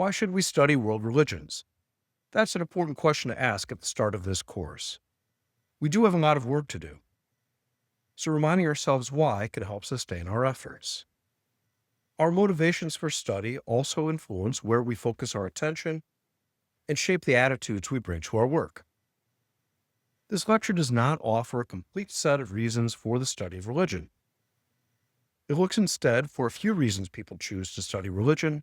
Why should we study world religions? That's an important question to ask at the start of this course. We do have a lot of work to do, so reminding ourselves why can help sustain our efforts. Our motivations for study also influence where we focus our attention and shape the attitudes we bring to our work. This lecture does not offer a complete set of reasons for the study of religion. It looks instead for a few reasons people choose to study religion,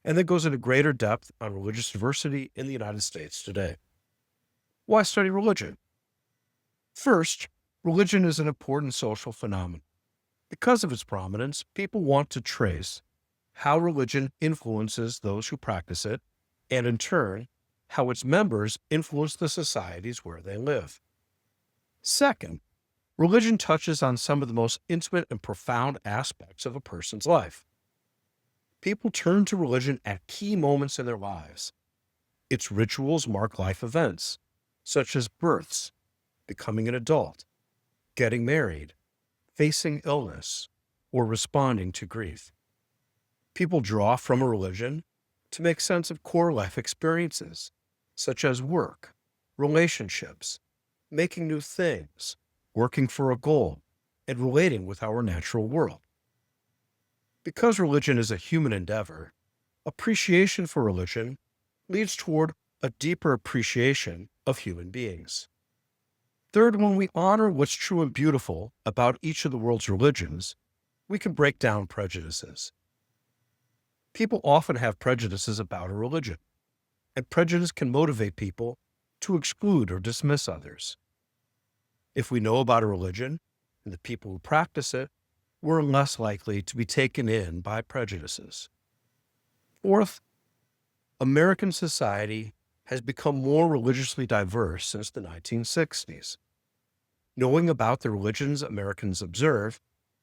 and then goes into greater depth on religious diversity in the United States today. Why study religion? First, religion is an important social phenomenon. Because of its prominence, people want to trace how religion influences those who practice it, and in turn, how its members influence the societies where they live. Second, religion touches on some of the most intimate and profound aspects of a person's life. People turn to religion at key moments in their lives. Its rituals mark life events, such as births, becoming an adult, getting married, facing illness, or responding to grief. People draw from a religion to make sense of core life experiences, such as work, relationships, making new things, working for a goal, and relating with our natural world. Because religion is a human endeavor, appreciation for religion leads toward a deeper appreciation of human beings. Third, when we honor what's true and beautiful about each of the world's religions, we can break down prejudices. People often have prejudices about a religion, and prejudice can motivate people to exclude or dismiss others. If we know about a religion and the people who practice it, we're less likely to be taken in by prejudices. Fourth, American society has become more religiously diverse since the 1960s. Knowing about the religions Americans observe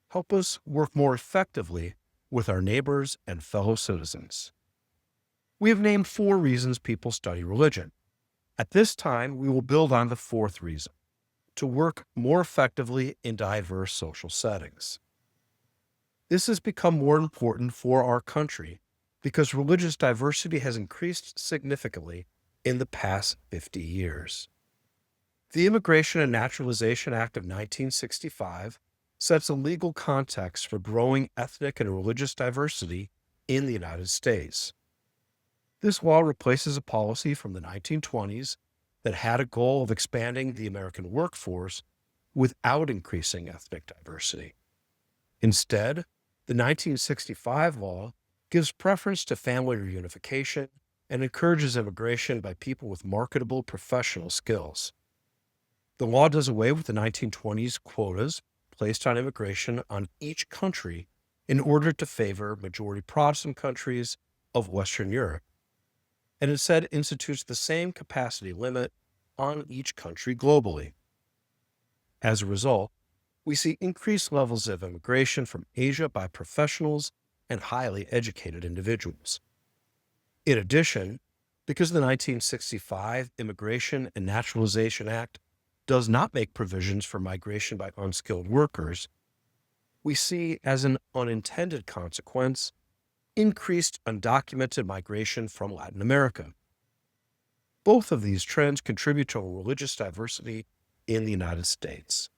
help us work more effectively with our neighbors and fellow citizens. We have named 4 reasons people study religion. At this time, we will build on the 4th reason, to work more effectively in diverse social settings. This has become more important for our country because religious diversity has increased significantly in the past 50 years. The Immigration and Naturalization Act of 1965 sets a legal context for growing ethnic and religious diversity in the United States. This law replaces a policy from the 1920s that had a goal of expanding the American workforce without increasing ethnic diversity. Instead, the 1965 law gives preference to family reunification and encourages immigration by people with marketable professional skills. The law does away with the 1920s quotas placed on immigration on each country in order to favor majority Protestant countries of Western Europe, and instead institutes the same capacity limit on each country globally. As a result, we see increased levels of immigration from Asia by professionals and highly educated individuals. In addition, because the 1965 Immigration and Naturalization Act does not make provisions for migration by unskilled workers, we see as an unintended consequence increased undocumented migration from Latin America. Both of these trends contribute to religious diversity in the United States.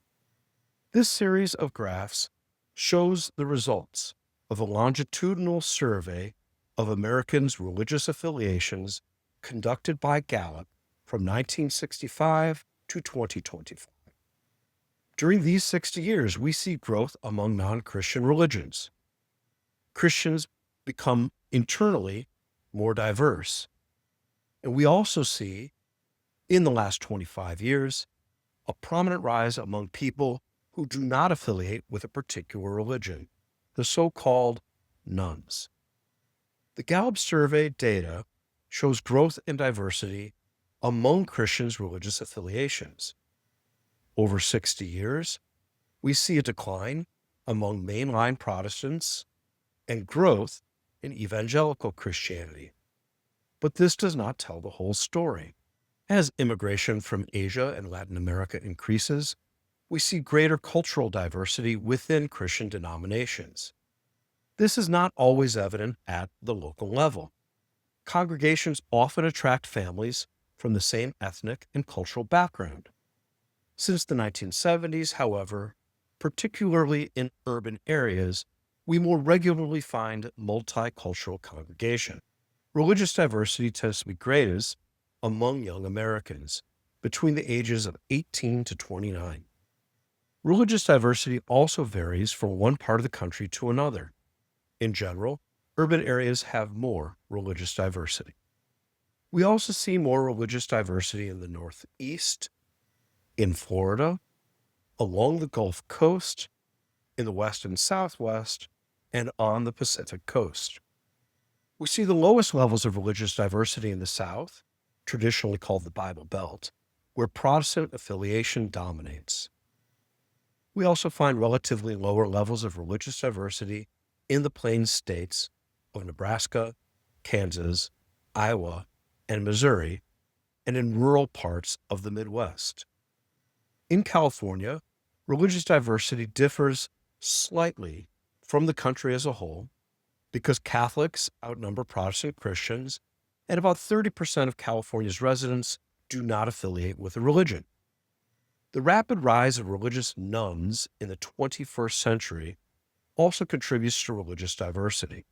This series of graphs shows the results of a longitudinal survey of Americans' religious affiliations conducted by Gallup from 1965 to 2025. During these 60 years, we see growth among non-Christian religions. Christians become internally more diverse. And we also see, in the last 25 years, a prominent rise among people who do not affiliate with a particular religion, the so-called nones. The Gallup survey data shows growth and diversity among Christians' religious affiliations. Over 60 years, we see a decline among mainline Protestants and growth in evangelical Christianity. But this does not tell the whole story. As immigration from Asia and Latin America increases, we see greater cultural diversity within Christian denominations. This is not always evident at the local level. Congregations often attract families from the same ethnic and cultural background. Since the 1970s, however, particularly in urban areas, we more regularly find multicultural congregation. Religious diversity tends to be greatest among young Americans between the ages of 18 to 29. Religious diversity also varies from one part of the country to another. In general, urban areas have more religious diversity. We also see more religious diversity in the Northeast, in Florida, along the Gulf Coast, in the West and Southwest, and on the Pacific Coast. We see the lowest levels of religious diversity in the South, traditionally called the Bible Belt, where Protestant affiliation dominates. We also find relatively lower levels of religious diversity in the Plains states of Nebraska, Kansas, Iowa, and Missouri, and in rural parts of the Midwest. In California, religious diversity differs slightly from the country as a whole because Catholics outnumber Protestant Christians, and about 30% of California's residents do not affiliate with a religion. The rapid rise of religious nuns in the 21st century also contributes to religious diversity.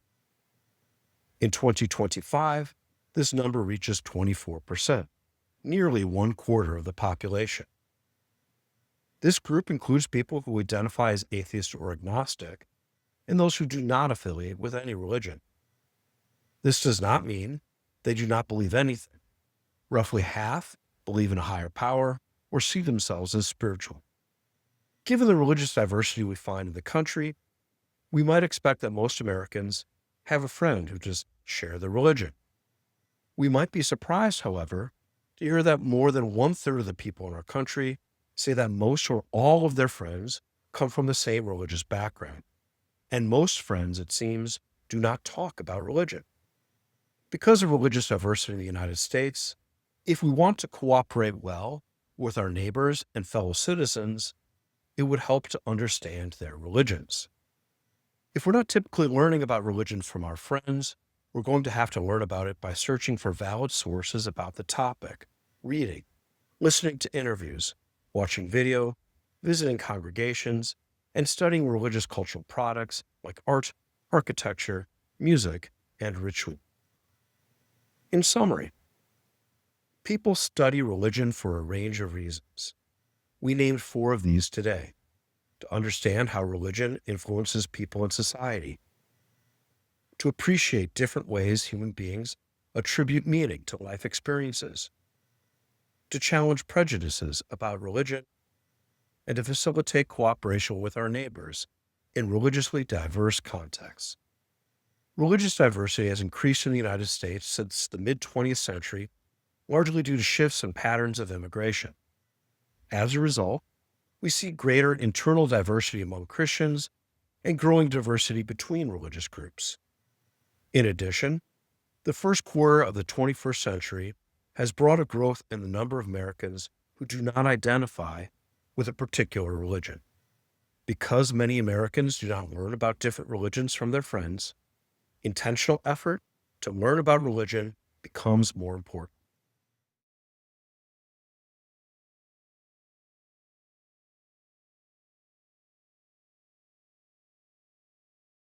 In 2025, this number reaches 24%, nearly 1/4 of the population. This group includes people who identify as atheist or agnostic, and those who do not affiliate with any religion. This does not mean they do not believe anything. Roughly half believe in a higher power or see themselves as spiritual. Given the religious diversity we find in the country, we might expect that most Americans have a friend who just share their religion. We might be surprised, however, to hear that more than 1/3 of the people in our country say that most or all of their friends come from the same religious background. And most friends, it seems, do not talk about religion. Because of religious diversity in the United States, if we want to cooperate well with our neighbors and fellow citizens, it would help to understand their religions. If we're not typically learning about religion from our friends, we're going to have to learn about it by searching for valid sources about the topic, reading, listening to interviews, watching video, visiting congregations, and studying religious cultural products like art, architecture, music, and ritual. In summary, people study religion for a range of reasons. We named 4 of these today: to understand how religion influences people in society, to appreciate different ways human beings attribute meaning to life experiences, to challenge prejudices about religion, and to facilitate cooperation with our neighbors in religiously diverse contexts. Religious diversity has increased in the United States since the mid-20th century, largely due to shifts in patterns of immigration. As a result, we see greater internal diversity among Christians and growing diversity between religious groups. In addition, the first quarter of the 21st century has brought a growth in the number of Americans who do not identify with a particular religion. Because many Americans do not learn about different religions from their friends, intentional effort to learn about religion becomes more important.